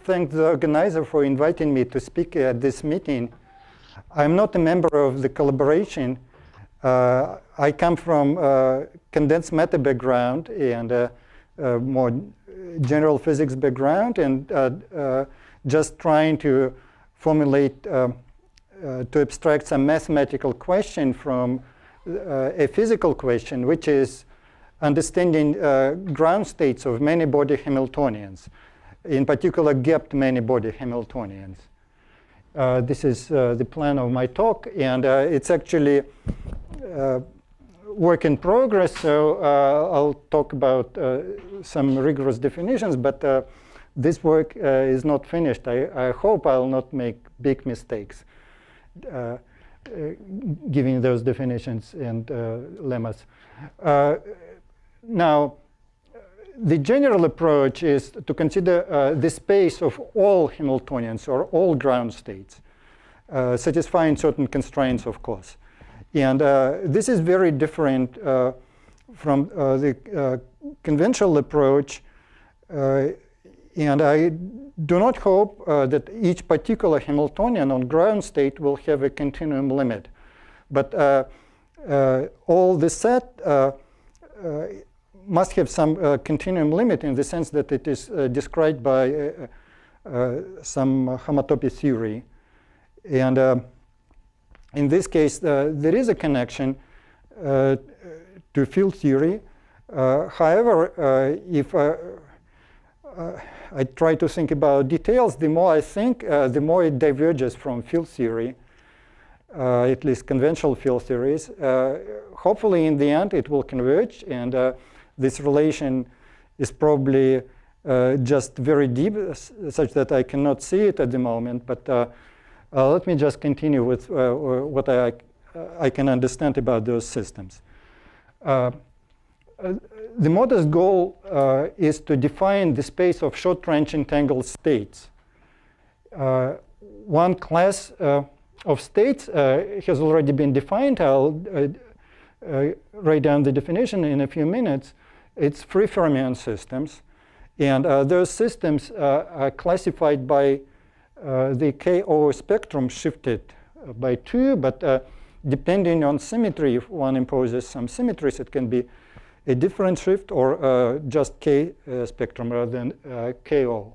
thank the organizer for inviting me to speak at this meeting. I'm not a member of the collaboration. I come from condensed matter background and more general physics background, and just trying to formulate, to abstract some mathematical question from a physical question, which is understanding ground states of many-body Hamiltonians, in particular gapped many-body Hamiltonians. This is the plan of my talk, and it's actually work in progress, so I'll talk about some rigorous definitions, but this work is not finished. I hope I'll not make big mistakes giving those definitions and lemmas. Now, the general approach is to consider the space of all Hamiltonians or all ground states, satisfying certain constraints, of course. And this is very different from the conventional approach. And I do not hope that each particular Hamiltonian on ground state will have a continuum limit. But all the set must have some continuum limit in the sense that it is described by some homotopy theory. And in this case, there is a connection to field theory. However, if I try to think about details, the more I think, the more it diverges from field theory, at least conventional field theories. Hopefully, in the end, it will converge, and this relation is probably just very deep, such that I cannot see it at the moment. But let me just continue with what I can understand about those systems. The modest goal is to define the space of short-range entangled states. One class of states has already been defined. I'll write down the definition in a few minutes. It's free fermion systems. And those systems are classified by the KO spectrum shifted by 2. But depending on symmetry, if one imposes some symmetries, it can be a different shift or just K spectrum rather than KO.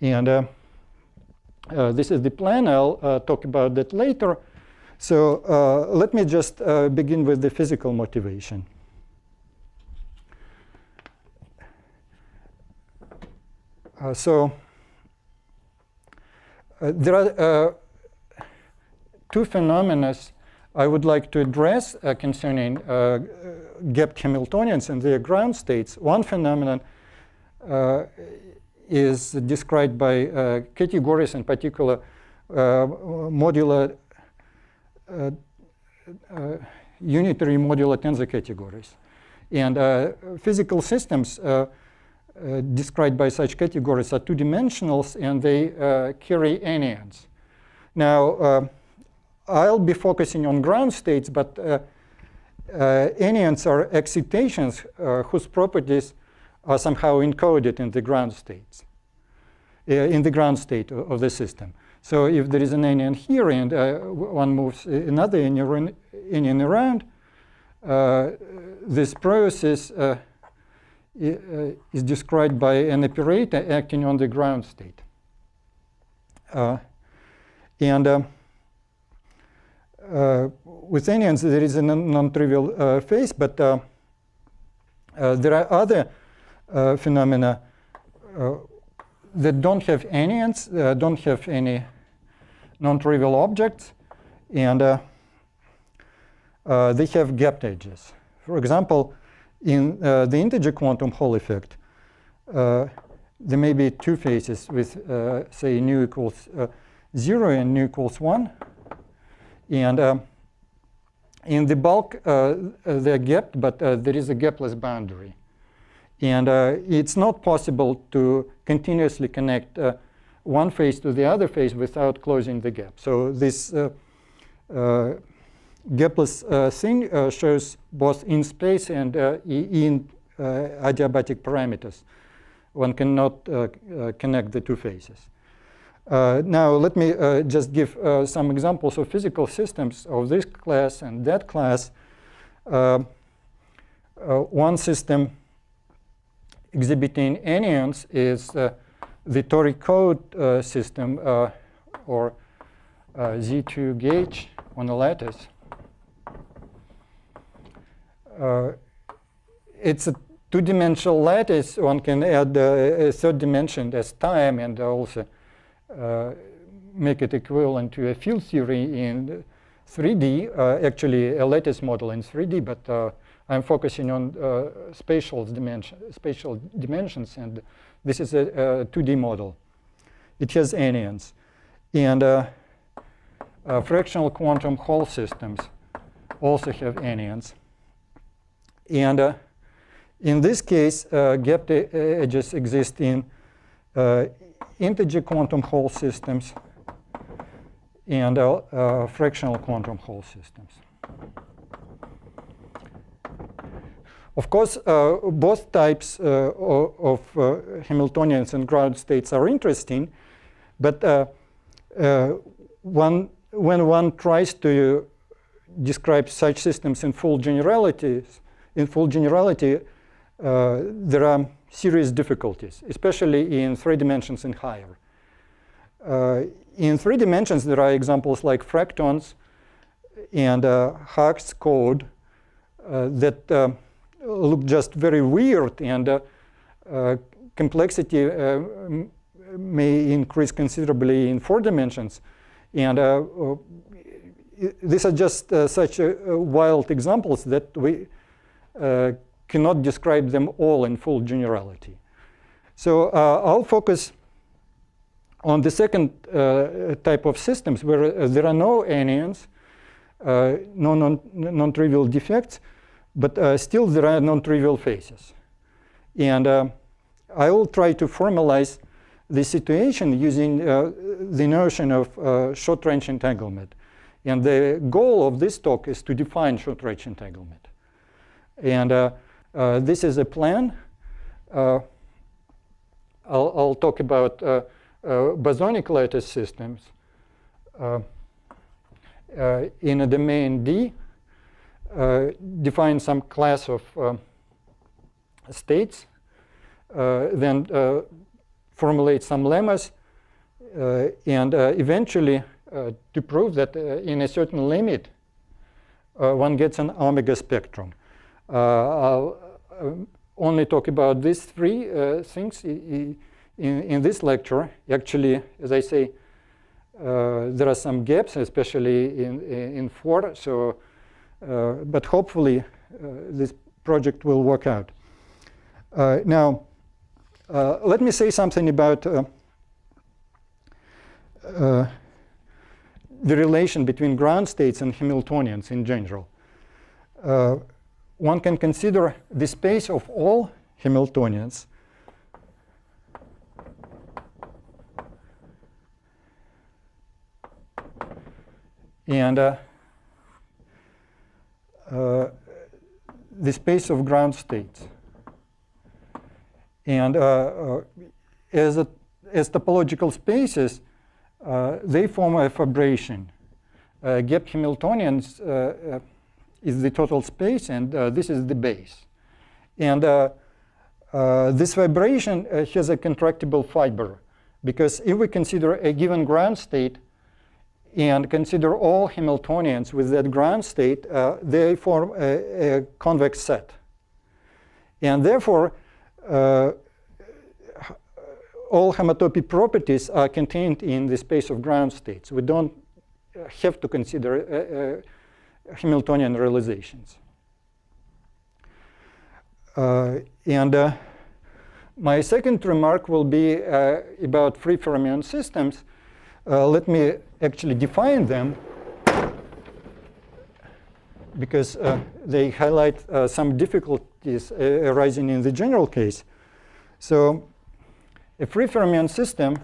This is the plan. I'll talk about that later. So let me just begin with the physical motivation. There are two phenomena I would like to address concerning gapped Hamiltonians and their ground states. One phenomenon is described by categories, in particular modular unitary modular tensor categories. And physical systems described by such categories are two-dimensionals, and they carry anyons. Now, I'll be focusing on ground states, but anyons are excitations whose properties are somehow encoded in the ground states, in the ground state of the system. So if there is an anyon here and one moves another anyon around, this process is described by an operator acting on the ground state. With anyons, there is a non-trivial phase, but there are other phenomena that don't have anyons, don't have any non-trivial objects, and they have gapped edges. For example, in the integer quantum Hall effect, there may be two phases with, say, nu equals 0 and nu equals 1. And in the bulk, they're gapped, but there is a gapless boundary. And it's not possible to continuously connect one phase to the other phase without closing the gap. So this gapless thing shows both in space and in adiabatic parameters one cannot connect the two faces. Now let me just give some examples of physical systems of this class and that class. One system exhibiting anyons is the toric code system, or Z2 gauge on a lattice. It's a two-dimensional lattice. One can add a third dimension as time, and also make it equivalent to a field theory in 3D, actually a lattice model in 3D, but I'm focusing on spatial dimensions, and this is a 2D model. It has anyons. And fractional quantum Hall systems also have anyons. And in this case, gap edges exist in integer quantum Hall systems and fractional quantum Hall systems. Of course, both types of Hamiltonians and ground states are interesting, but when one tries to describe such systems in full generality, there are serious difficulties, especially in 3 dimensions and higher. In 3 dimensions, there are examples like fractons and Haack's code that look just very weird, and complexity may increase considerably in 4 dimensions. And these are just such wild examples that we cannot describe them all in full generality. So I'll focus on the second type of systems where there are no anyons, no non-trivial defects, but still there are non-trivial phases. And I will try to formalize the situation using the notion of short-range entanglement. And the goal of this talk is to define short-range entanglement. And this is a plan. I'll talk about bosonic lattice systems in a domain D, define some class of states, then formulate some lemmas, and eventually to prove that in a certain limit one gets an omega spectrum. I'll only talk about these 3 things in this lecture. Actually, as I say, there are some gaps, especially in 4. So, but hopefully this project will work out. Now, let me say something about the relation between ground states and Hamiltonians in general. One can consider the space of all Hamiltonians and the space of ground states. And as topological spaces, they form a fibration. Gaphamiltonians is the total space, and this is the base. And this vibration has a contractible fiber, because if we consider a given ground state and consider all Hamiltonians with that ground state, they form a convex set. And therefore, all homotopy properties are contained in the space of ground states. We don't have to consider Hamiltonian realizations. And my second remark will be about free fermion systems. Let me actually define them, because they highlight some difficulties arising in the general case. So a free fermion system,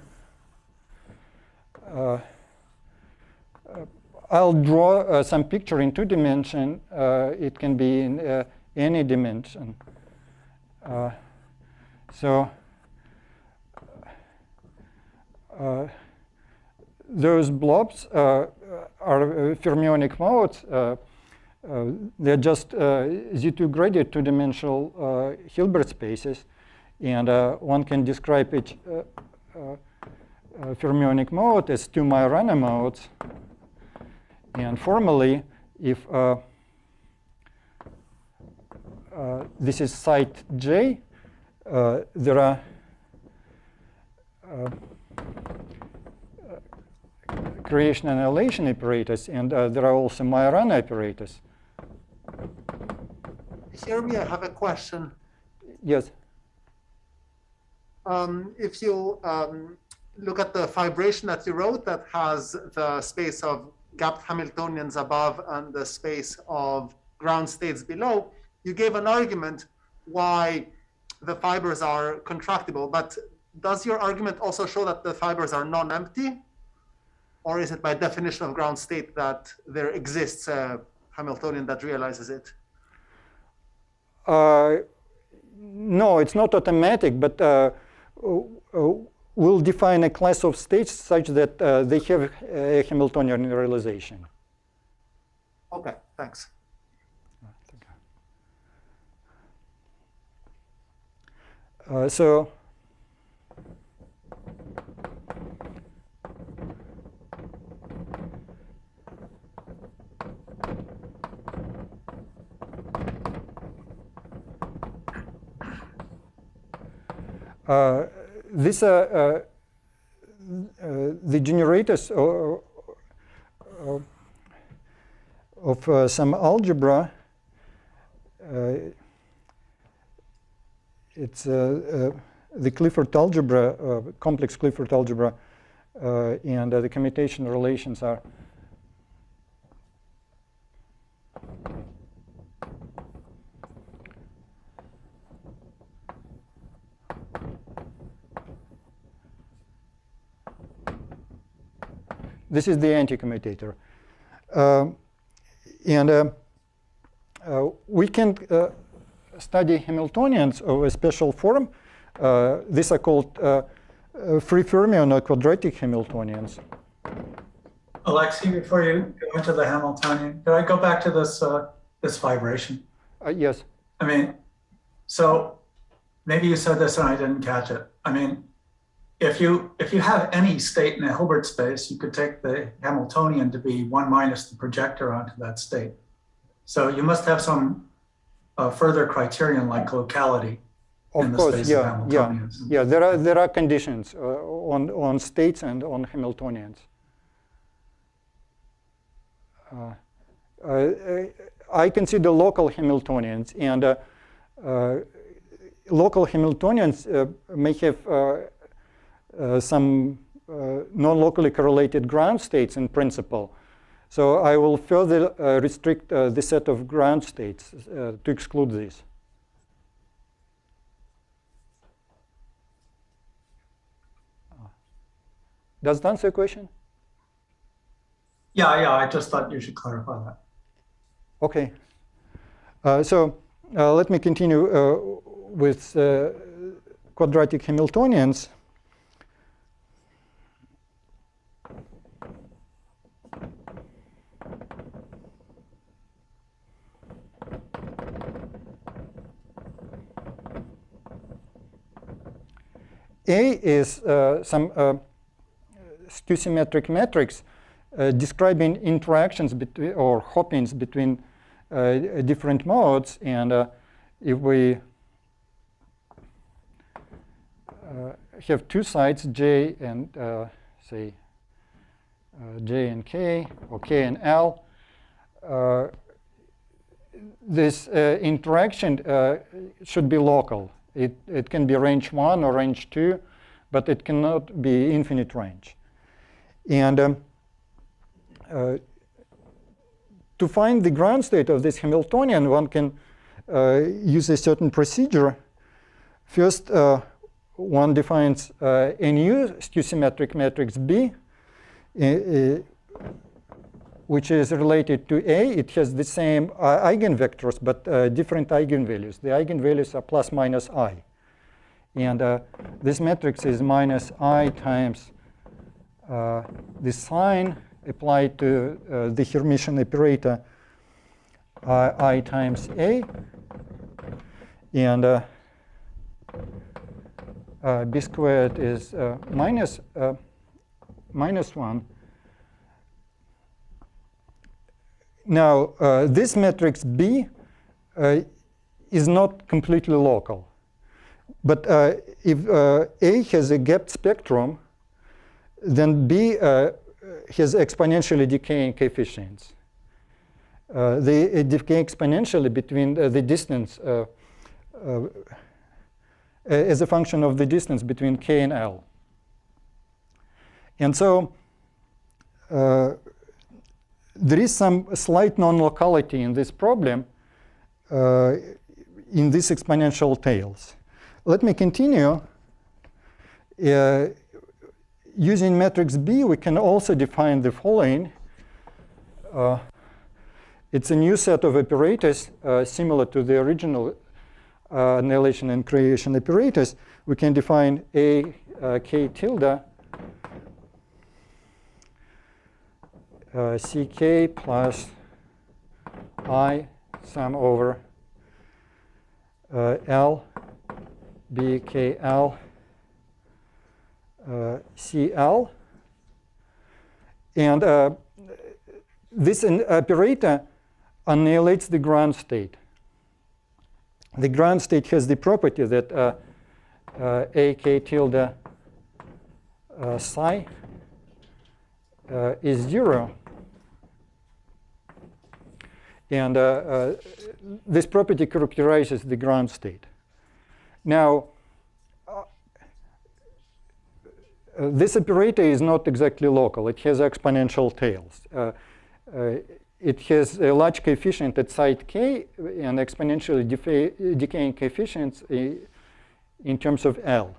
I'll draw some picture in 2 dimensions. It can be in any dimension. So those blobs are fermionic modes. They're just Z2 graded two-dimensional Hilbert spaces. And one can describe each fermionic mode as two Majorana modes. And formally, if this is site J, there are creation annihilation operators, and there are also Majorana operators. Here we have a question. Yes. If you look at the fibration that you wrote that has the space of gapped Hamiltonians above and the space of ground states below, you gave an argument why the fibers are contractible, but does your argument also show that the fibers are non-empty? Or is it by definition of ground state that there exists a Hamiltonian that realizes it? No, it's not automatic, but we'll define a class of states such that they have a Hamiltonian realization. Okay, thanks. So these are the generators of some algebra. It's the Clifford algebra, complex Clifford algebra, and the commutation relations are this is the anti-commutator. And we can study Hamiltonians of a special form. These are called free fermion or quadratic Hamiltonians. Alexei, before you go into the Hamiltonian, could I go back to this this vibration? Yes. I mean, so maybe you said this and I didn't catch it. I mean, if you have any state in a Hilbert space, you could take the Hamiltonian to be 1 minus the projector onto that state. So you must have some further criterion like locality. Of course, yeah. There are conditions on states and on Hamiltonians. I consider local Hamiltonians, and local Hamiltonians may have some non-locally correlated ground states in principle. So I will further restrict the set of ground states to exclude these. Does that answer your question? Yeah, I just thought you should clarify that. Okay. So let me continue with quadratic Hamiltonians. A is some skew symmetric matrix describing interactions between or hoppings between different modes. And if we have two sites, J and say J and K, or K and L, this interaction should be local. It can be range 1 or range 2, but it cannot be infinite range. And to find the ground state of this Hamiltonian, one can use a certain procedure. First, one defines a new skew symmetric matrix B, which is related to A. It has the same eigenvectors, but different eigenvalues. The eigenvalues are plus minus I. And this matrix is minus I times the sign applied to the Hermitian operator I times A, and B squared is minus 1. Now, this matrix B is not completely local. But if A has a gapped spectrum, then B has exponentially decaying coefficients. They decay exponentially between the distance as a function of the distance between K and L. And so there is some slight non-locality in this problem in these exponential tails. Let me continue. Using matrix B, we can also define the following. It's a new set of operators similar to the original annihilation and creation operators. We can define A K tilde Ck plus I sum over L BKL CL. And this operator annihilates the ground state. The ground state has the property that AK tilde psi is 0. And this property characterizes the ground state. Now, this operator is not exactly local. It has exponential tails. It has a large coefficient at site k and exponentially decaying coefficients in terms of L.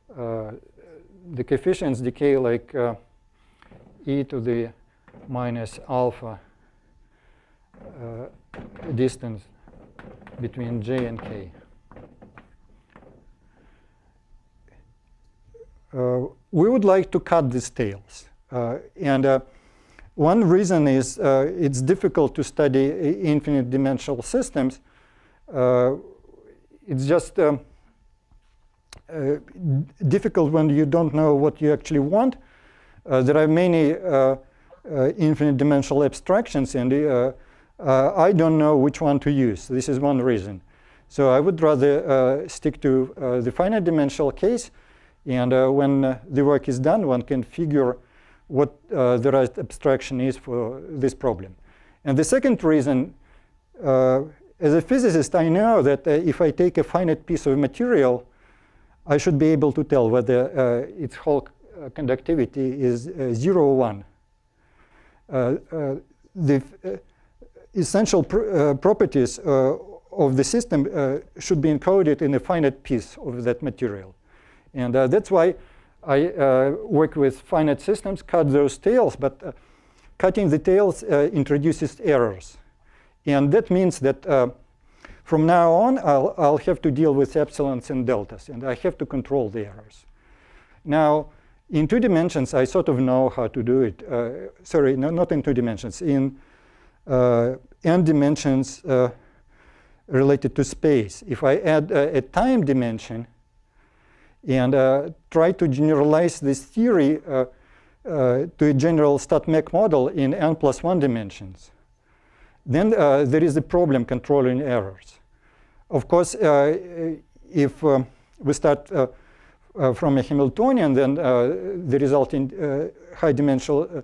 The coefficients decay like e to the minus alpha distance between j and k. We would like to cut these tails. And one reason is it's difficult to study infinite dimensional systems. It's just difficult when you don't know what you actually want. There are many infinite dimensional abstractions, and I don't know which one to use. This is one reason. So I would rather stick to the finite dimensional case. And when the work is done, one can figure what the right abstraction is for this problem. And the second reason, as a physicist, I know that if I take a finite piece of material, I should be able to tell whether its whole conductivity is 0 or 1. The essential properties of the system should be encoded in a finite piece of that material. And that's why I work with finite systems, cut those tails, but cutting the tails introduces errors. And that means that from now on, I'll have to deal with epsilons and deltas, and I have to control the errors. Now, in 2 dimensions, I sort of know how to do it. Sorry, no, not in 2 dimensions. In n dimensions related to space, if I add a time dimension, and try to generalize this theory to a general stat-mech model in n+1 dimensions, then there is a problem controlling errors. Of course, if we start from a Hamiltonian, then the resulting high-dimensional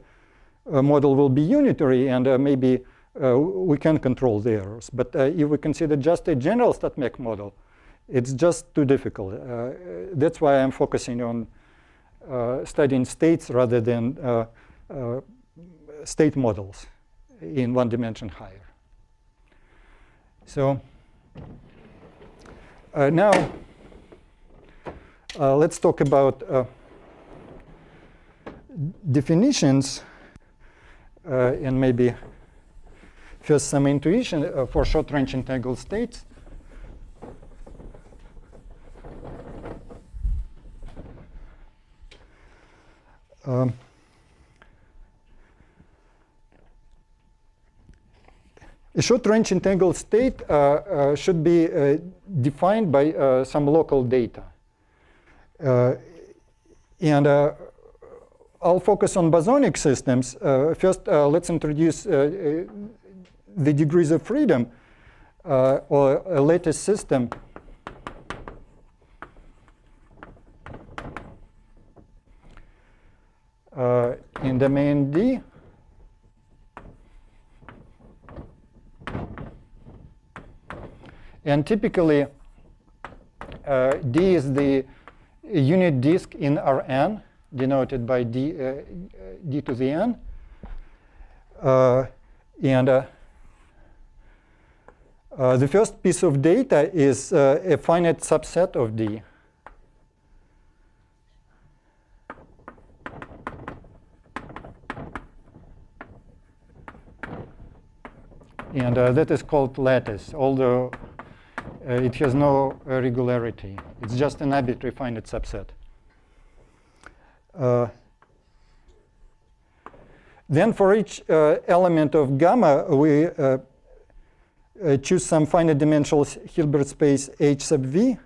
model will be unitary, and maybe we can control the errors. But if we consider just a general stat-mech model, it's just too difficult. That's why I'm focusing on studying states rather than state models in 1 dimension higher. So now let's talk about definitions and maybe first some intuition for short-range entangled states. A short-range entangled state should be defined by some local data. And I'll focus on bosonic systems. First, let's introduce the degrees of freedom, or a lattice system. In domain D. And typically, D is the unit disk in Rn, denoted by D to the n. The first piece of data is a finite subset of D. And that is called lattice, although it has no regularity. It's just an arbitrary finite subset. Then for each element of gamma, we choose some finite dimensional Hilbert space H sub v.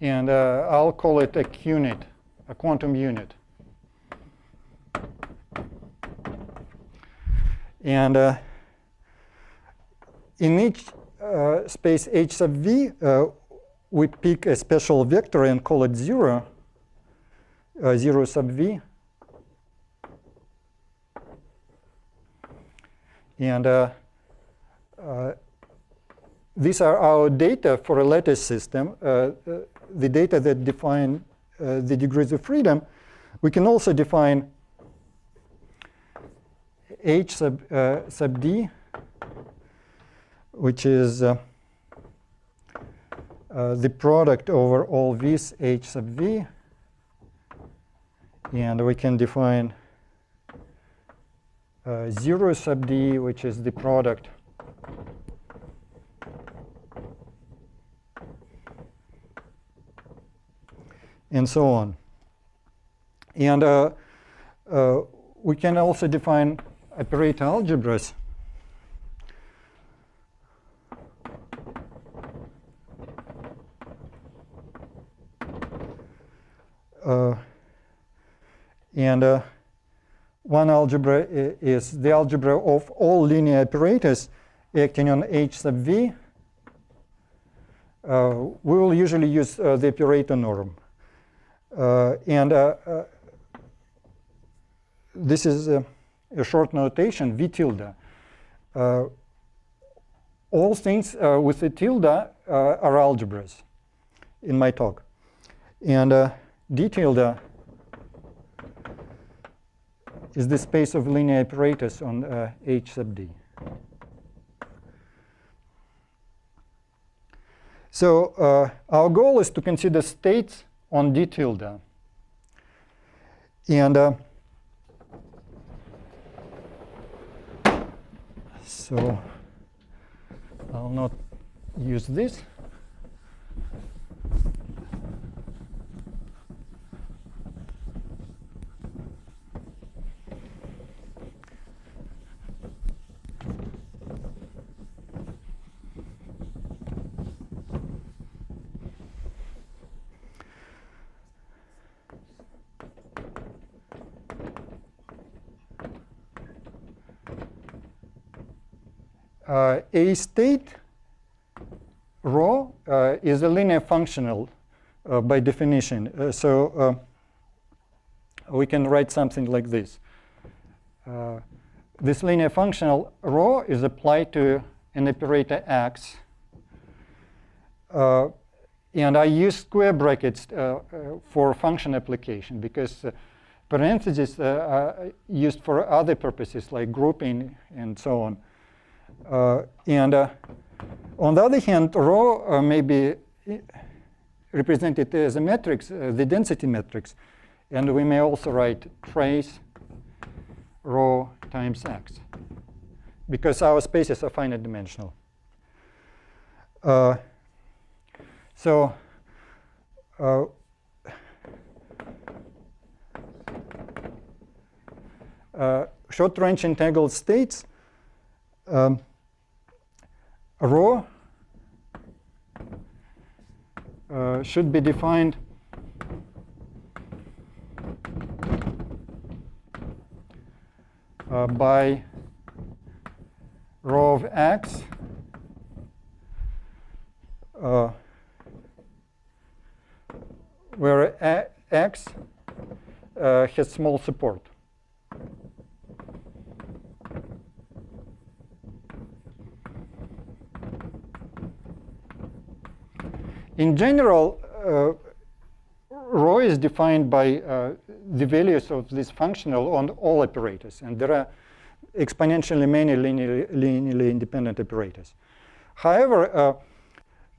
And I'll call it a qunit, a quantum unit. And in each space H sub v, we pick a special vector and call it 0, 0 sub v. And these are our data for a lattice system, the data that define the degrees of freedom. We can also define H sub d, which is the product over all v's H sub v. And we can define 0 sub d, which is the product and so on. And we can also define operator algebras. One algebra is the algebra of all linear operators acting on H sub v. We will usually use the operator norm. This is a short notation, v tilde. All things with a tilde are algebras in my talk. And d tilde is the space of linear operators on H sub d. So our goal is to consider states on d tilde. And so I'll not use this. A state rho is a linear functional by definition. So we can write something like this. This linear functional rho is applied to an operator x. And I use square brackets for function application because parentheses are used for other purposes like grouping and so on. On the other hand, rho may be represent it as a matrix, the density matrix. And we may also write trace rho times x, because our spaces are finite dimensional. Short-range entangled states, rho should be defined by rho of x where x has small support. In general, rho is defined by the values of this functional on all operators, and there are exponentially many linearly independent operators. However,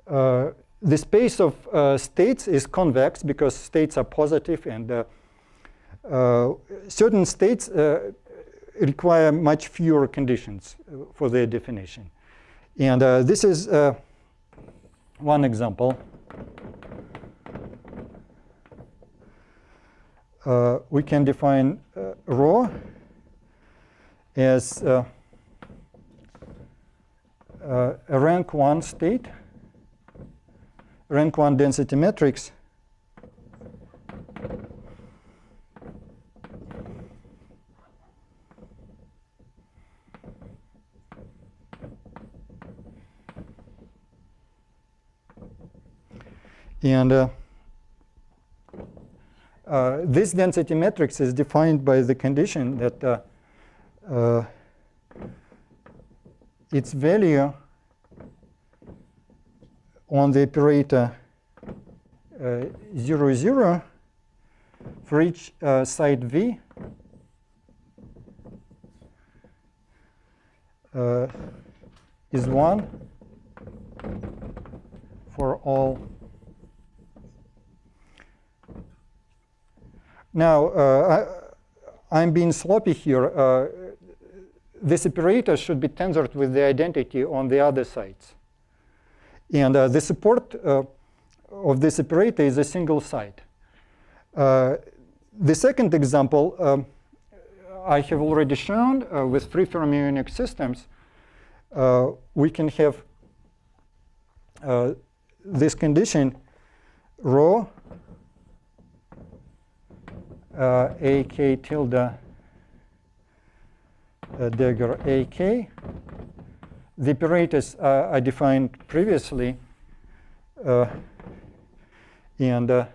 the space of states is convex because states are positive, and certain states require much fewer conditions for their definition. And this is one example. We can define rho as a rank 1 state, rank 1 density matrix, and this density matrix is defined by the condition that its value on the operator 0, 0 for each site V is 1 for all. Now, I'm being sloppy here. This operator should be tensored with the identity on the other sides. And the support of this operator is a single site. The second example I have already shown with free fermionic systems. We can have this condition rho AK tilde dagger AK. The operators I defined previously, and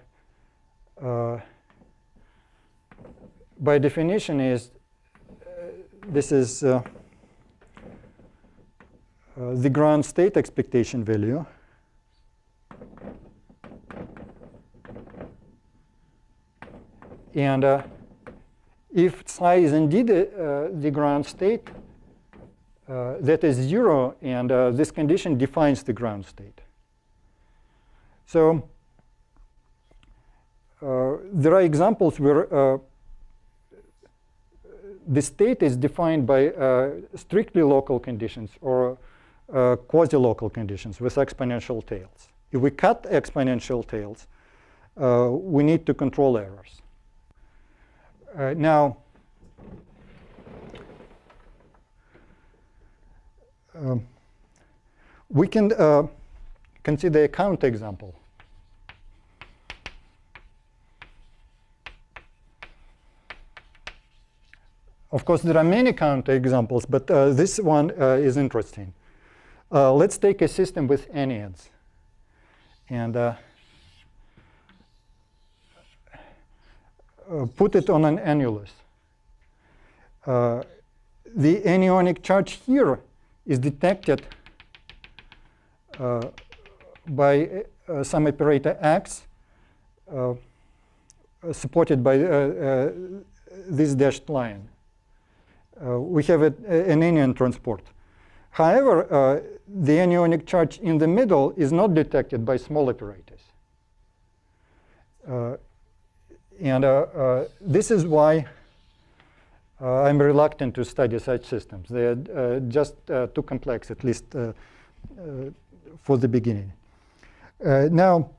by definition is this is the ground state expectation value. And if psi is indeed the ground state, that is 0, and this condition defines the ground state. So there are examples where the state is defined by strictly local conditions or quasi-local conditions with exponential tails. If we cut exponential tails, we need to control errors. Now, we can consider a counterexample. Of course, there are many counterexamples, but this one is interesting. Let's take a system with enneads. And put it on an annulus. The anionic charge here is detected by some operator x supported by this dashed line. We have an annion transport. However, the anionic charge in the middle is not detected by small operators. This is why I'm reluctant to study such systems. They are just too complex, at least for the beginning. Now,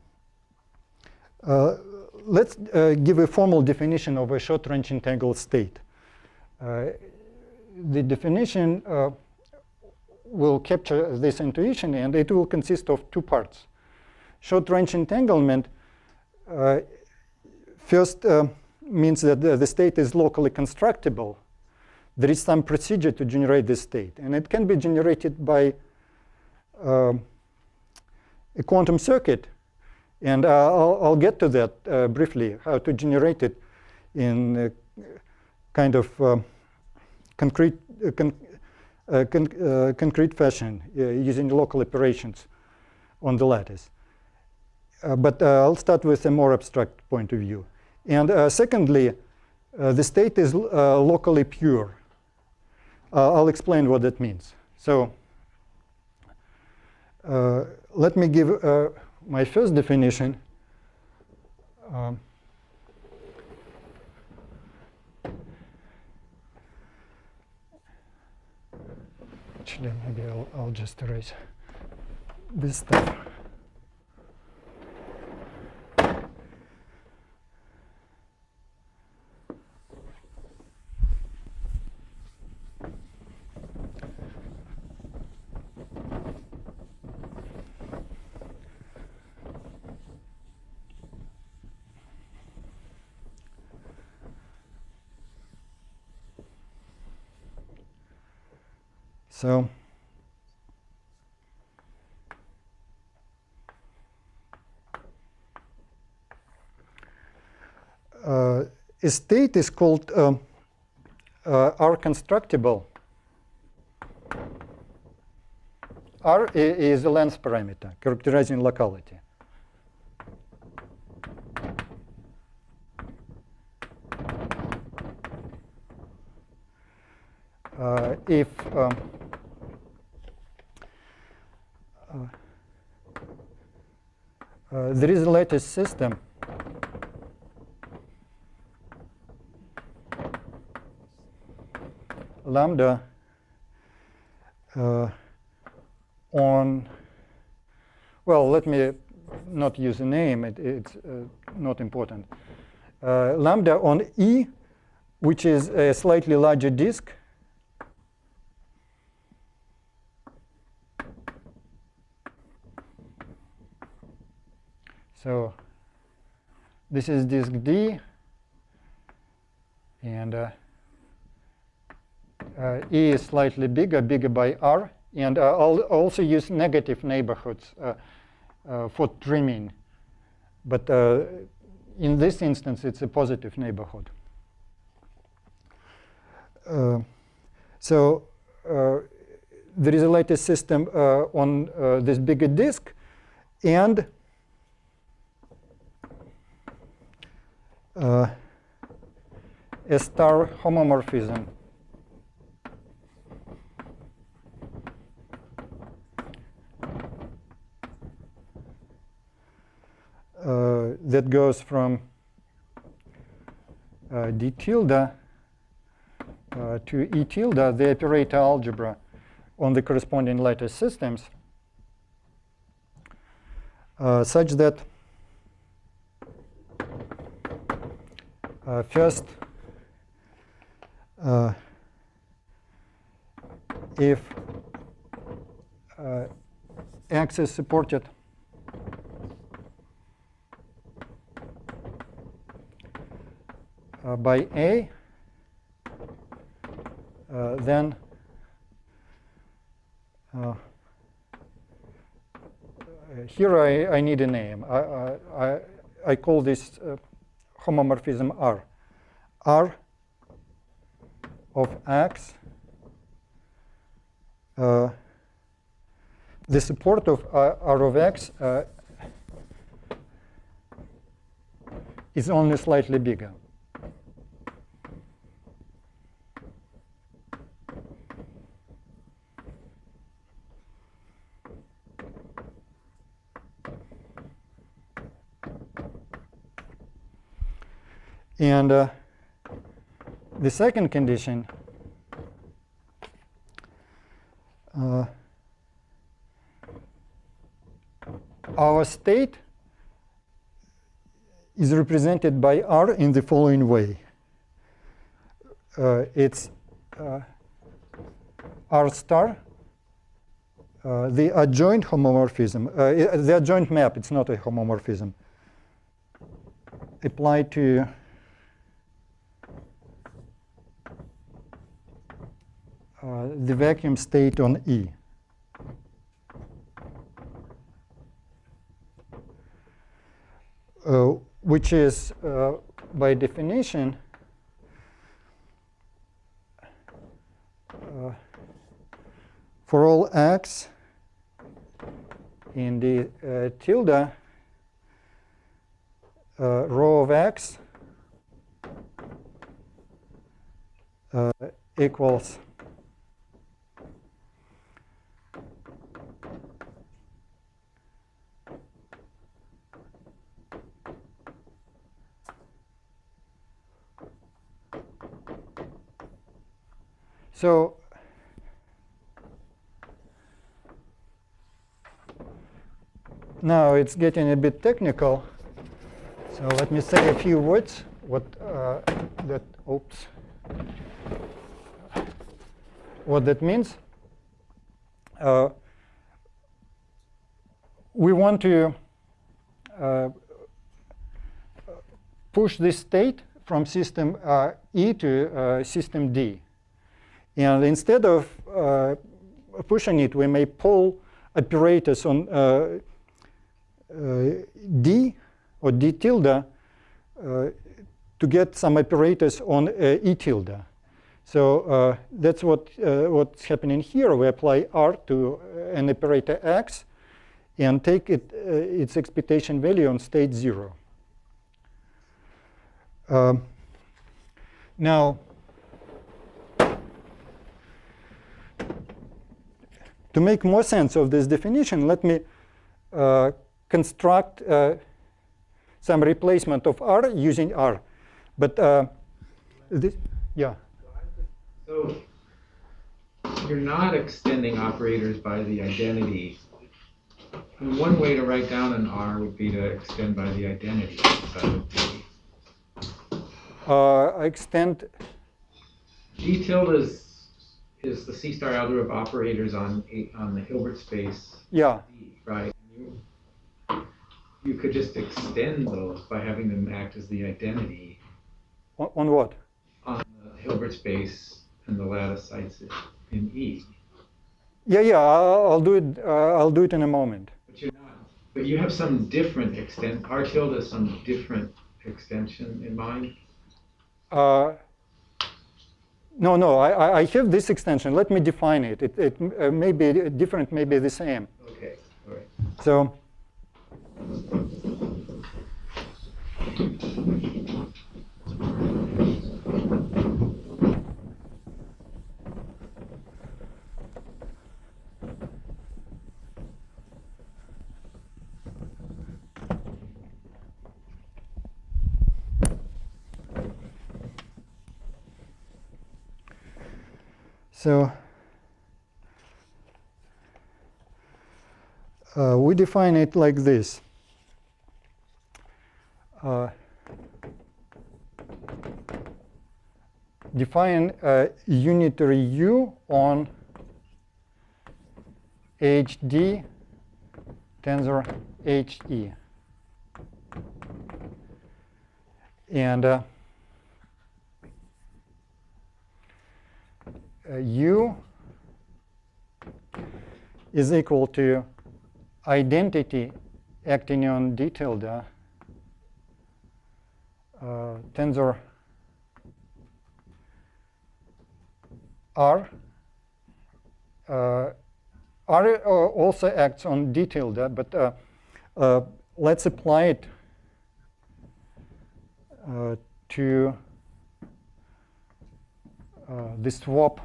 let's give a formal definition of a short-range entangled state. The definition will capture this intuition, and it will consist of two parts. Short-range entanglement first means that the state is locally constructible. There is some procedure to generate this state, and it can be generated by a quantum circuit. And I'll get to that briefly, how to generate it in a kind of concrete fashion using local operations on the lattice. But I'll start with a more abstract point of view. And secondly, the state is locally pure. I'll explain what that means. So let me give my first definition. Actually, maybe I'll just erase this stuff. So a state is called R constructable. R is a length parameter characterizing locality. If there is a lattice system lambda on, well, let me not use a name, it's not important. Lambda on E, which is a slightly larger disk. So this is disk D, and E is slightly bigger by R. And I'll also use negative neighborhoods for trimming. But in this instance, it's a positive neighborhood. So there is a lattice system on this bigger disk, and a star homomorphism that goes from d tilde to E tilde, the operator algebra on the corresponding lattice systems, such that first, if X is supported by A, then here I need a name. I call this homomorphism R. R of X, the support of R of X is only slightly bigger. And the second condition our state is represented by R in the following way. It's R star, the adjoint homomorphism, the adjoint map, it's not a homomorphism, applied to the vacuum state on E. Which is, by definition, for all x in the tilde rho of x equals so now it's getting a bit technical. So let me say a few words. What that means. We want to push this state from system E to system D. And instead of pushing it, we may pull operators on D or D tilde to get some operators on E tilde. So that's what's happening here. We apply R to an operator X and take its expectation value on state 0. Now, to make more sense of this definition, let me construct some replacement of R using R. But this, yeah. So you're not extending operators by the identity. And one way to write down an R would be to extend by the identity. I extend. D tilde is the C star algebra of operators on the Hilbert space. Yeah. D, right. You could just extend those by having them act as the identity. On what? On the Hilbert space and the lattice sites in E. Yeah. I'll do it. I'll do it in a moment. But you're not. But you have some different R tilde has some different extension in mind. No. I have this extension. Let me define it. It may be different, may be the same. Okay. All right. So. So we define it like this. Define a unitary U on HD tensor HE. And U is equal to identity acting on D tilde tensor R. R also acts on D tilde, but let's apply it to the swap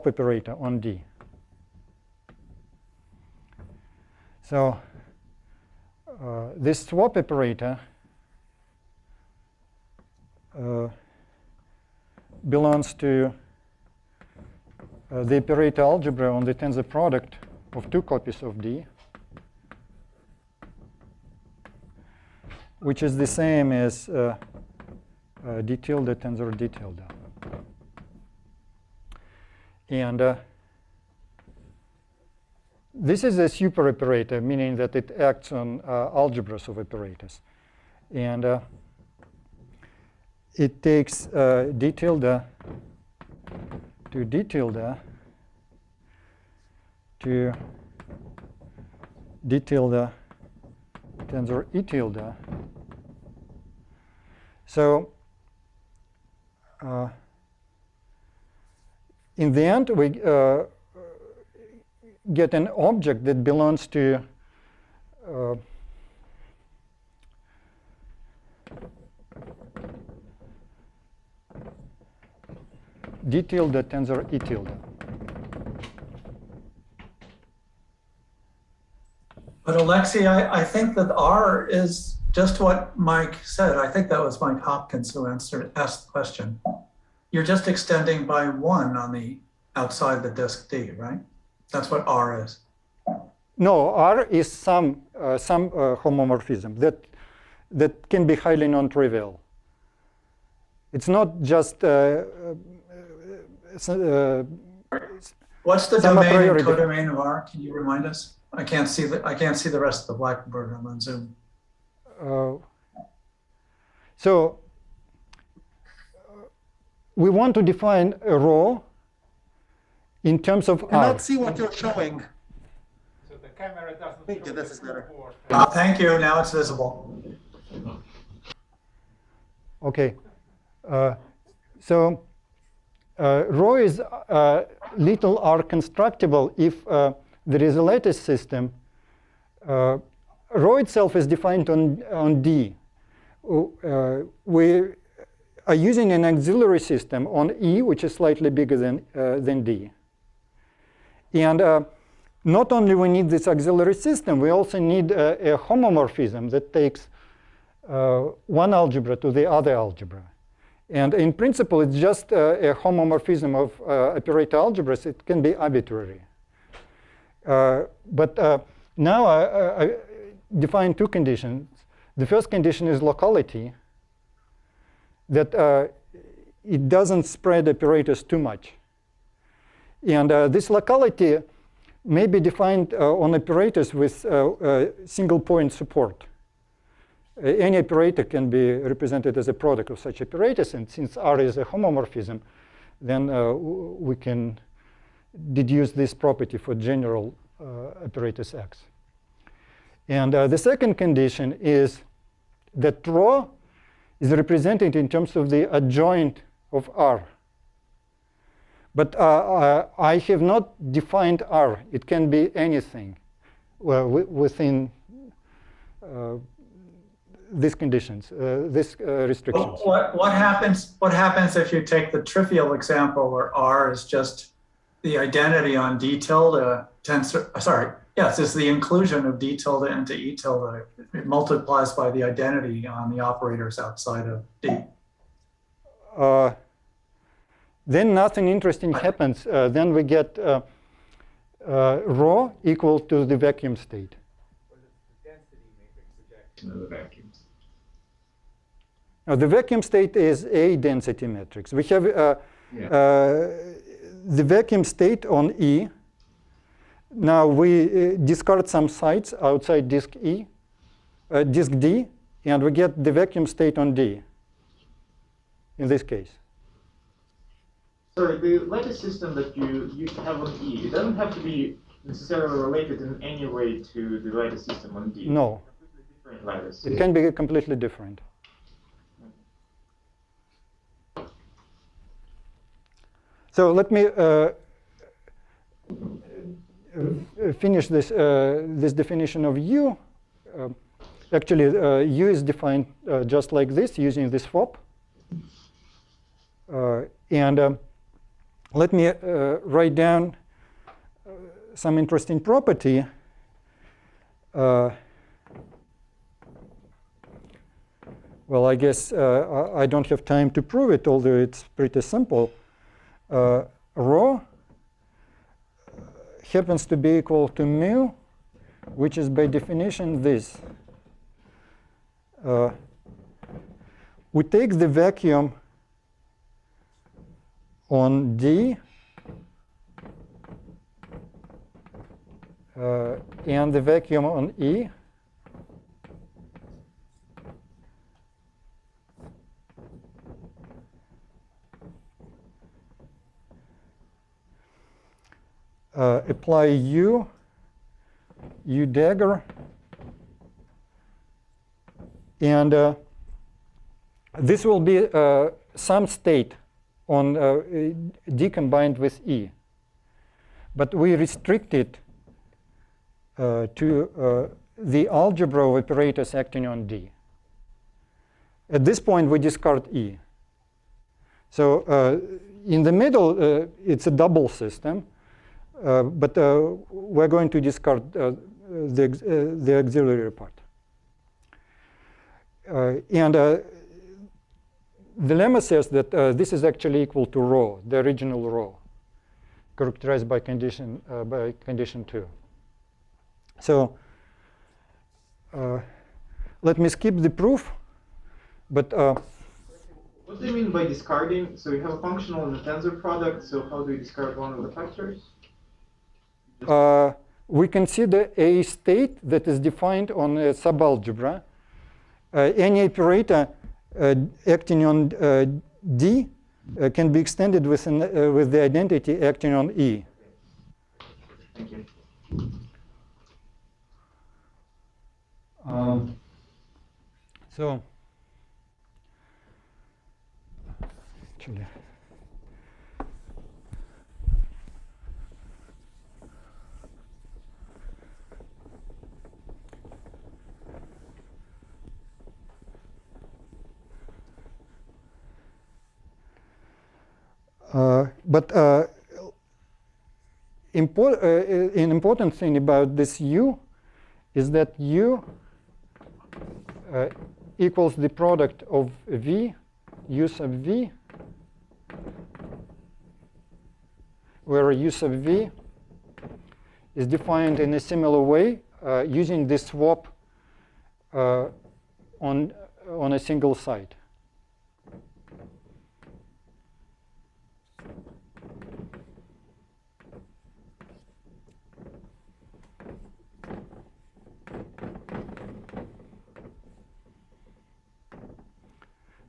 operator on D. So this swap operator belongs to the operator algebra on the tensor product of two copies of D, which is the same as d tilde tensor d tilde. And this is a super operator, meaning that it acts on algebras of operators. And it takes d tilde to d tilde to d tilde tensor e tilde. So in the end, we get an object that belongs to d tilde tensor e tilde. But Alexei, I think that R is just what Mike said. I think that was Mike Hopkins who asked the question. You're just extending by one on the outside the disk D, right? That's what R is. No, R is some homomorphism that can be highly non-trivial. It's not just What's the some a domain priori and codomain of R? Can you remind us? I can't see the rest of the blackboard. I'm on Zoom. So we want to define a row in terms of I cannot R. see what you're showing. So the camera doesn't Thank you, show this the is better. board. Thank you. Now it's visible. Okay. So rho is little r constructible if there is a lattice system. Rho itself is defined on D. We are using an auxiliary system on E, which is slightly bigger than D. And not only we need this auxiliary system, we also need a homomorphism that takes one algebra to the other algebra. And in principle, it's just a homomorphism of operator algebras. It can be arbitrary. But now I define two conditions. The first condition is locality, that it doesn't spread operators too much. And this locality may be defined on operators with single point support. Any operator can be represented as a product of such operators, and since R is a homomorphism, then we can deduce this property for general operators X. And the second condition is that rho is represented in terms of the adjoint of R. But I have not defined R. It can be anything within these conditions, these restrictions. What happens if you take the trivial example where R is just the identity on D tilde tensor? Sorry, yes, it's the inclusion of D tilde into E tilde. It multiplies by the identity on the operators outside of D. Then nothing interesting happens. Then we get rho equal to the vacuum state. The density matrix projection of the vacuums. Now, the vacuum state is a density matrix. We have the vacuum state on E. Now we discard some sites outside disk D, and we get the vacuum state on D in this case. Sorry, the lattice system that you have on E, it doesn't have to be necessarily related in any way to the lattice system on D. No. Completely different lattice. It can be completely different. So let me finish this definition of U. Actually, U is defined just like this, using this FOP. And let me write down some interesting property. Well, I guess I don't have time to prove it, although it's pretty simple. Rho happens to be equal to mu, which is by definition this. We take the vacuum on D and the vacuum on E. Apply U dagger, and this will be some state on D combined with E. But we restrict it to the algebra of operators acting on D. At this point, we discard E. So in the middle, it's a double system. But we're going to discard the auxiliary part. And the lemma says that this is actually equal to rho, the original rho, characterized by condition 2. So let me skip the proof. But what do you mean by discarding? So you have a functional and a tensor product. So how do you discard one of the factors? We consider a state that is defined on a subalgebra. Any operator acting on D can be extended with the identity acting on E. Thank you. So, actually, but an important thing about this U is that U equals the product of V, U sub V, where U sub V is defined in a similar way using this swap on a single site.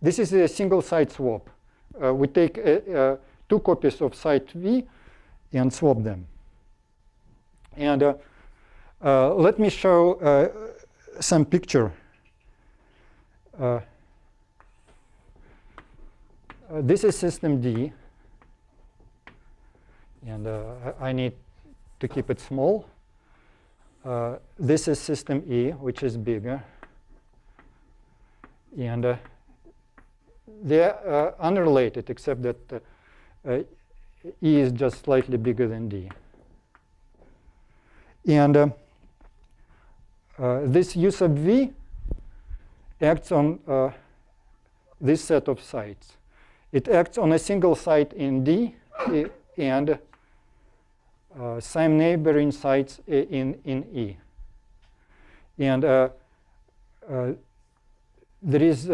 This is a single site swap. We take two copies of site V and swap them. And let me show some picture. This is system D. And I need to keep it small. This is system E, which is bigger. And they're unrelated, except that E is just slightly bigger than D. And this U sub V acts on this set of sites. It acts on a single site in D and some neighboring sites in E. And there is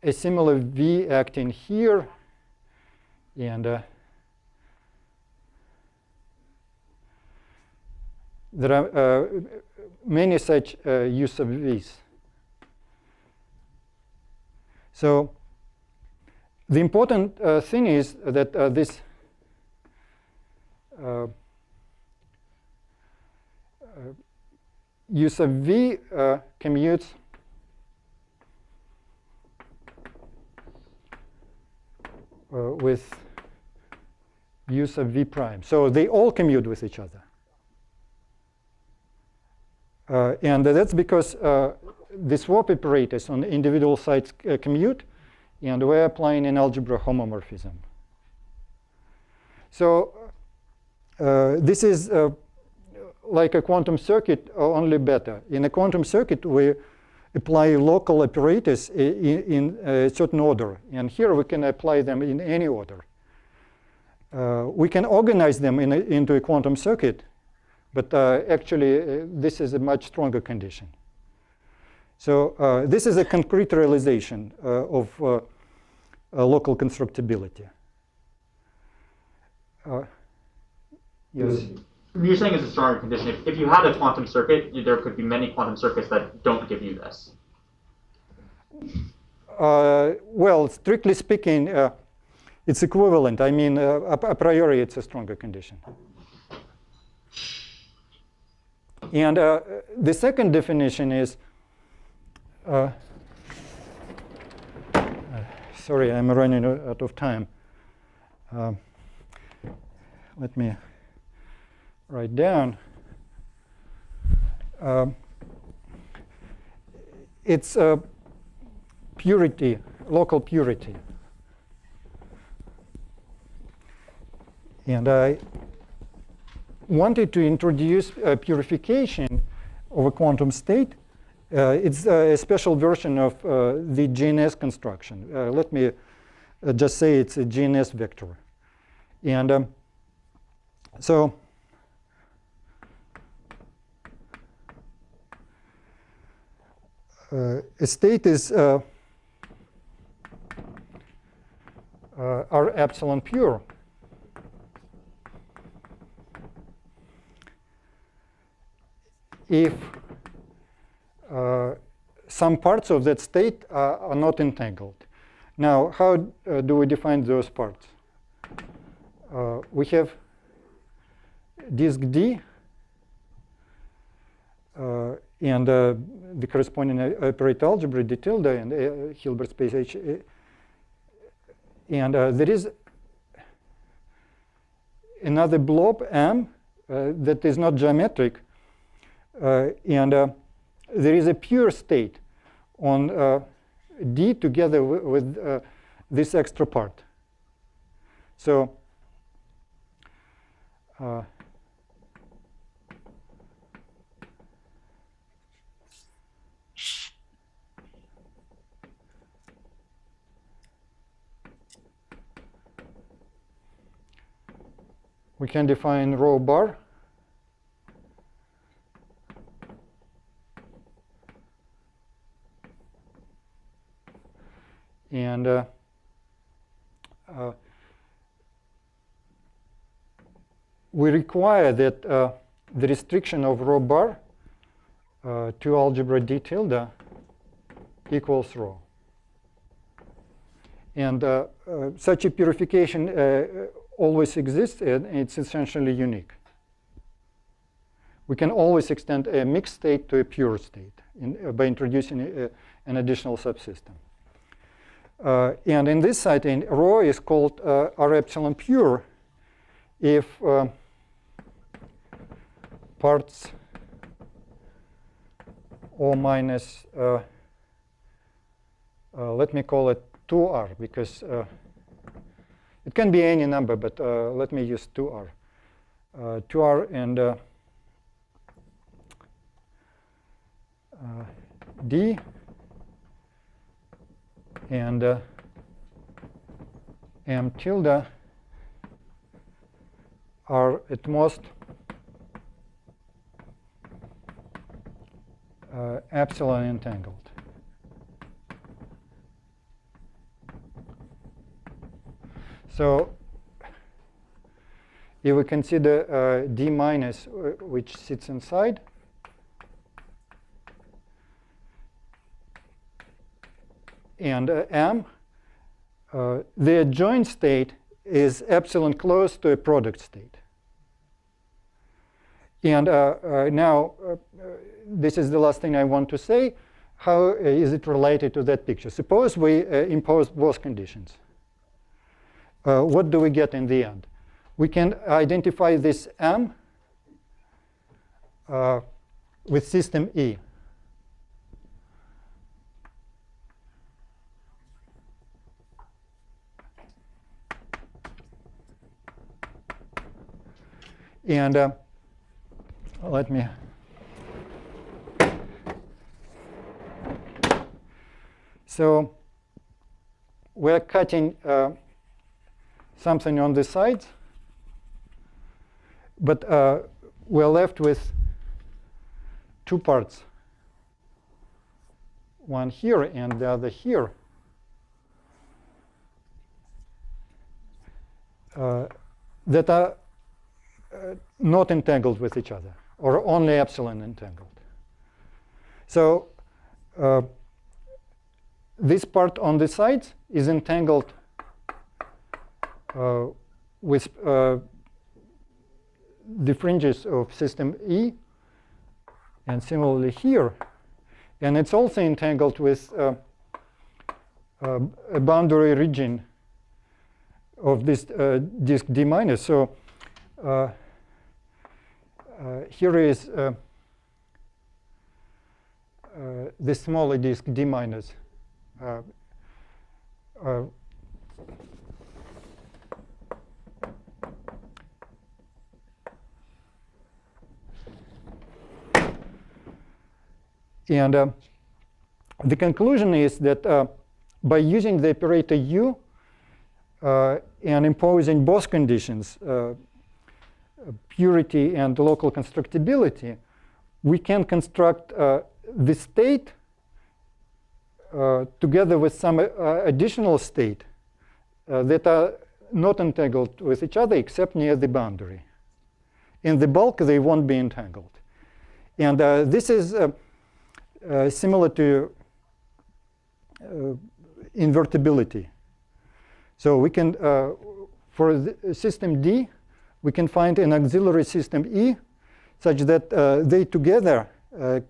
a similar V acting here, and there are many such U sub V's. So the important thing is that this U sub V commutes with U sub V prime. So they all commute with each other. And that's because the swap operators on individual sites commute, and we're applying an algebra homomorphism. So this is like a quantum circuit, only better. In a quantum circuit, we apply local operators in a certain order. And here we can apply them in any order. We can organize them into a quantum circuit, but actually, this is a much stronger condition. So this is a concrete realization of local constructibility. Yes. You're saying it's a stronger condition. If you had a quantum circuit, there could be many quantum circuits that don't give you this. Well, strictly speaking, it's equivalent. I mean, a priori, it's a stronger condition. And the second definition is, sorry, I'm running out of time. Let me write down. It's purity, local purity. And I wanted to introduce purification of a quantum state. It's a special version of the GNS construction. Let me just say it's a GNS vector. And so a state is R epsilon pure. If some parts of that state are not entangled. Now, how do we define those parts? We have disk D and the corresponding operator algebra D tilde and Hilbert space H. And there is another blob M that is not geometric. And there is a pure state on D together with this extra part. So we can define rho bar. And we require that the restriction of rho bar to algebra D tilde equals rho. And such a purification always exists, and it's essentially unique. We can always extend a mixed state to a pure state by introducing an additional subsystem. And in this setting, rho is called R epsilon pure if parts O minus, let me call it 2R, because it can be any number, but let me use 2R. 2R and D and M tilde are at most epsilon entangled. So if we consider D minus, which sits inside, and M, the adjoint state is epsilon close to a product state. And now, this is the last thing I want to say. How is it related to that picture? Suppose we impose both conditions. What do we get in the end? We can identify this M with system E. And let me. So we're cutting something on the sides, but we're left with two parts, one here and the other here, that are not entangled with each other, or only epsilon entangled. So this part on the sides is entangled with the fringes of system E, and similarly here. And it's also entangled with a boundary region of this disk D minus. So here is the smaller disk D minus. And the conclusion is that by using the operator U and imposing both conditions, purity and local constructibility, we can construct the state together with some additional state that are not entangled with each other except near the boundary. In the bulk, they won't be entangled. And this is similar to invertibility. So we can, for the system D, we can find an auxiliary system E such that they together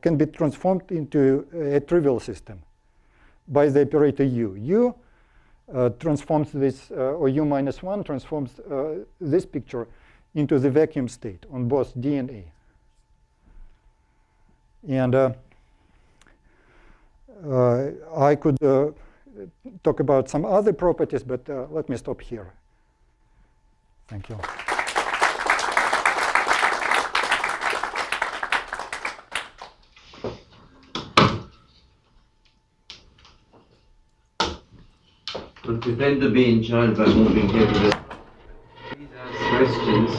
can be transformed into a trivial system by the operator U. U transforms this, or U minus 1 transforms this picture into the vacuum state on both D and A. And I could talk about some other properties, but let me stop here. Thank you. To pretend to be in charge by moving here to the... Please ask questions.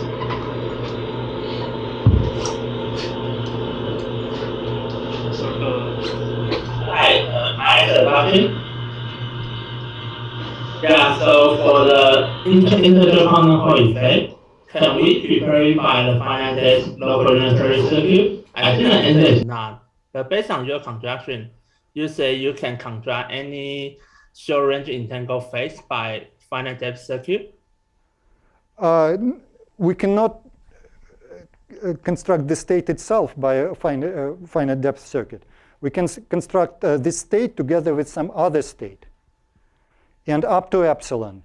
I have a question. Yeah, so for the integer quantum Hall effect, can we prepare it by the finite depth local unitary circuit? I think the answer is not. But based on your construction, you say you can construct any short range entangled phase by finite depth circuit? We cannot construct the state itself by a finite depth circuit. We can construct this state together with some other state and up to epsilon.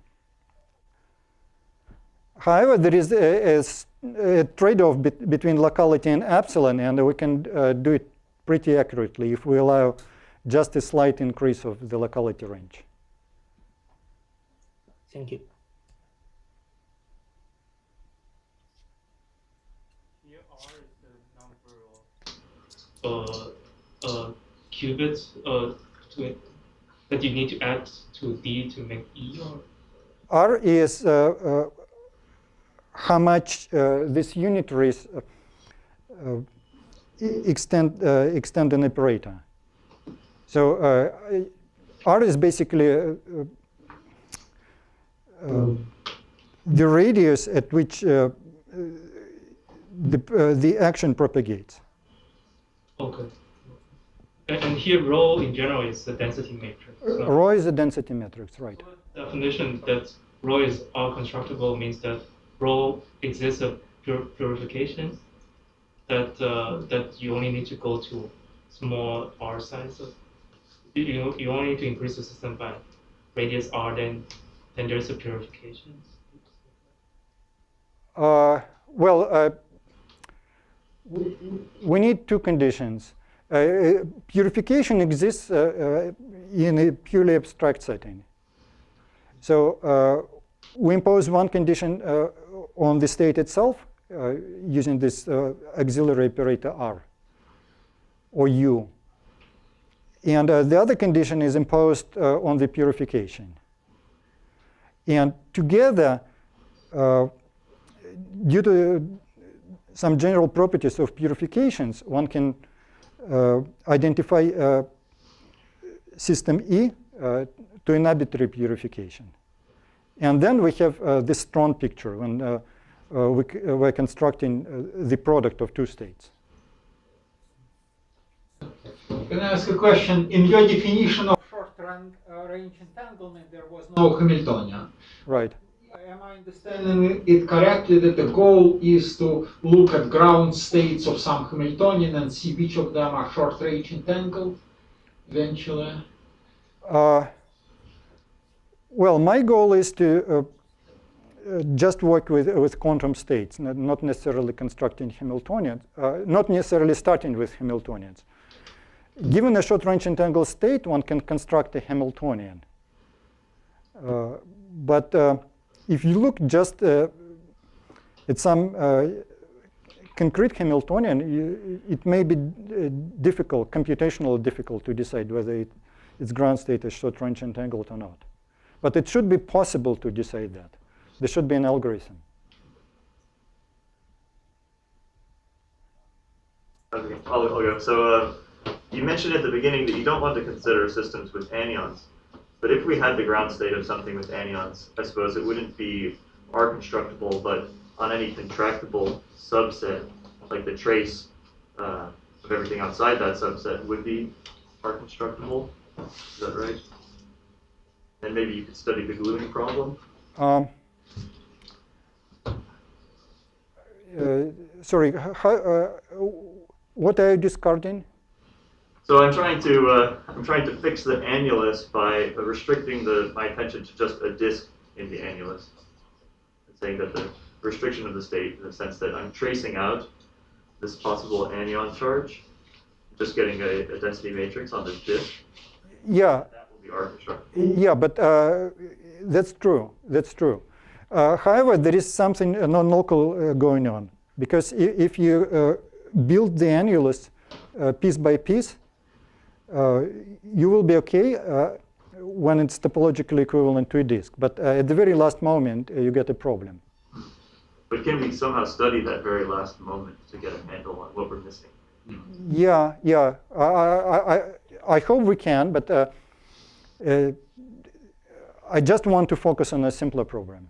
However, there is a trade-off between locality and epsilon, and we can do it pretty accurately if we allow just a slight increase of the locality range. Thank you. Here R is the number of qubits that you need to add to D to make E, or? R is how much these unitaries extend an operator. So R is basically the radius at which the action propagates. Okay. And here rho in general is the density matrix. So Rho is a density matrix, right? the definition that rho is all constructible means that rho exists of purification, that you only need to go to small R size. So you only need to increase the system by radius R, then there's a purification. We need two conditions. Purification exists in a purely abstract setting. So we impose one condition on the state itself, using this auxiliary operator R or U. And the other condition is imposed on the purification. And together, due to some general properties of purifications, one can identify system E to an arbitrary purification. And then we have this strong picture when we're constructing the product of two states. Can I ask a question? In your definition of short-range entanglement, there was no Hamiltonian. Right. Am I understanding it correctly that the goal is to look at ground states of some Hamiltonian and see which of them are short-range entangled eventually? Well, my goal is to just work with quantum states, not necessarily constructing Hamiltonians, not necessarily starting with Hamiltonians. Given a short-range entangled state, one can construct a Hamiltonian. But if you look just at some concrete Hamiltonian, it may be difficult, computationally difficult to decide whether its ground state is short-range entangled or not. But it should be possible to decide that. There should be an algorithm. Okay, I'll go. So you mentioned at the beginning that you don't want to consider systems with anyons. But if we had the ground state of something with anyons, I suppose it wouldn't be R-constructable, but on any contractible subset, like the trace of everything outside that subset would be R-constructable. Is that right? And maybe you could study the gluing problem. Sorry, what are you discarding? So I'm trying to fix the annulus by restricting my attention to just a disk in the annulus. And saying that the restriction of the state, in the sense that I'm tracing out this possible anion charge, just getting a density matrix on this disk. Yeah. That will be R-constructable. Yeah, but that's true. That's true. However, there is something non-local going on, because if you build the annulus piece by piece, you will be okay when it's topologically equivalent to a disk. But at the very last moment, you get a problem. But can we somehow study that very last moment to get a handle on what we're missing? Yeah, yeah. I hope we can, but I just want to focus on a simpler program.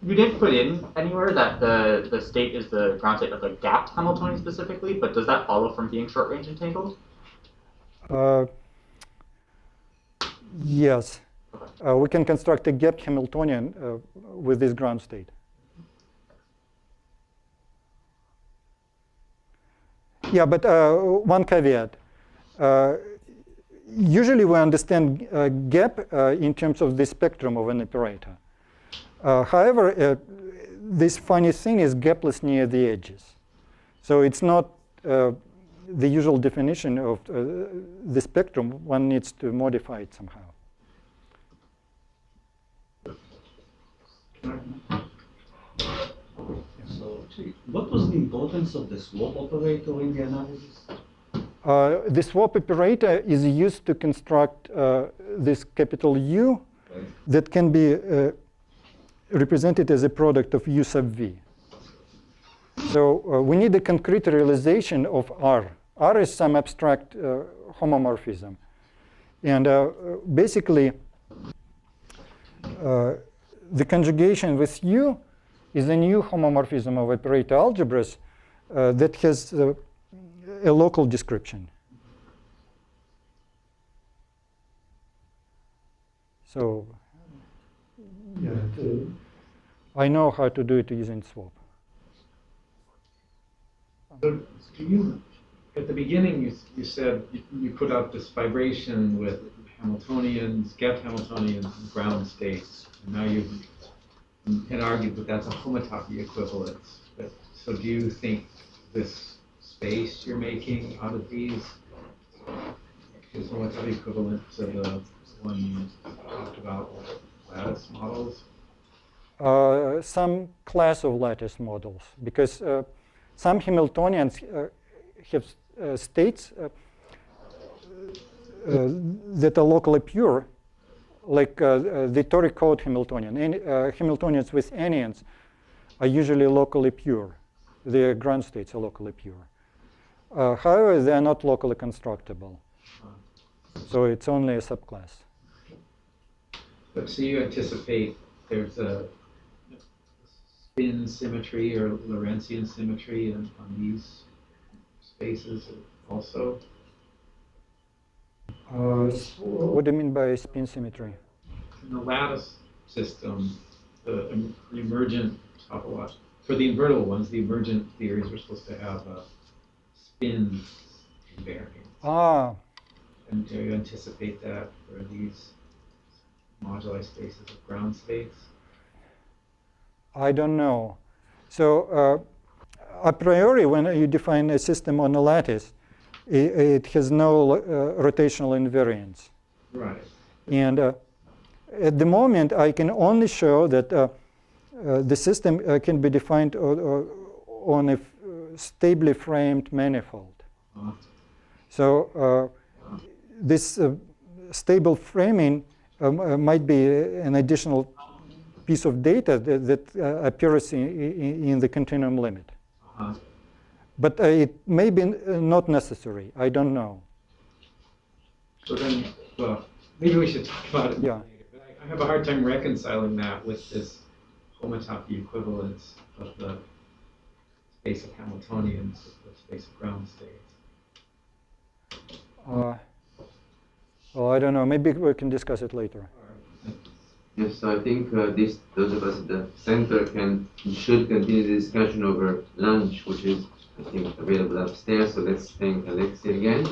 You didn't put in anywhere that the state is the ground state of the gapped Hamiltonian specifically, but does that follow from being short-range entangled? Yes. We can construct a gapped Hamiltonian with this ground state. Yeah, but one caveat. Usually we understand gap in terms of the spectrum of an operator. However, this funny thing is gapless near the edges. So it's not the usual definition of the spectrum. One needs to modify it somehow. So, what was the importance of the swap operator in the analysis? The swap operator is used to construct this capital U that can be represented as a product of U sub V. So we need a concrete realization of R. R is some abstract homomorphism. And basically, the conjugation with U is a new homomorphism of operator algebras that has a local description. So yeah, I know how to do it using swap. So at the beginning, you said you put out this vibration with Hamiltonians, gap Hamiltonians, and ground states. And now you can argue that that's a homotopy equivalence. But, so do you think this space you're making out of these is homotopy equivalent to the one you talked about? lattice models? Some class of lattice models, because some Hamiltonians have states that are locally pure, like the toric code Hamiltonian. Hamiltonians with anyons are usually locally pure. Their ground states are locally pure. However, they are not locally constructible. So it's only a subclass. But so you anticipate there's a spin symmetry or Lorentzian symmetry on these spaces also? What do you mean by spin symmetry? In the lattice system, the emergent topology, for the invertible ones, the emergent theories are supposed to have a spin invariance. And do you anticipate that for these moduli spaces of ground states? I don't know. So a priori, when you define a system on a lattice, it has no rotational invariance. Right. And at the moment, I can only show that the system can be defined on a stably framed manifold. So this stable framing might be an additional piece of data that appears in the continuum limit. But it may be not necessary. I don't know. So then, well, maybe we should talk about it Yeah. later. But I have a hard time reconciling that with this homotopy equivalence of the space of Hamiltonians with the space of ground states. Well, I don't know. Maybe we can discuss it later. Yes, so I think those of us at the center should continue the discussion over lunch, which is, I think, available upstairs. So let's thank Alexei again.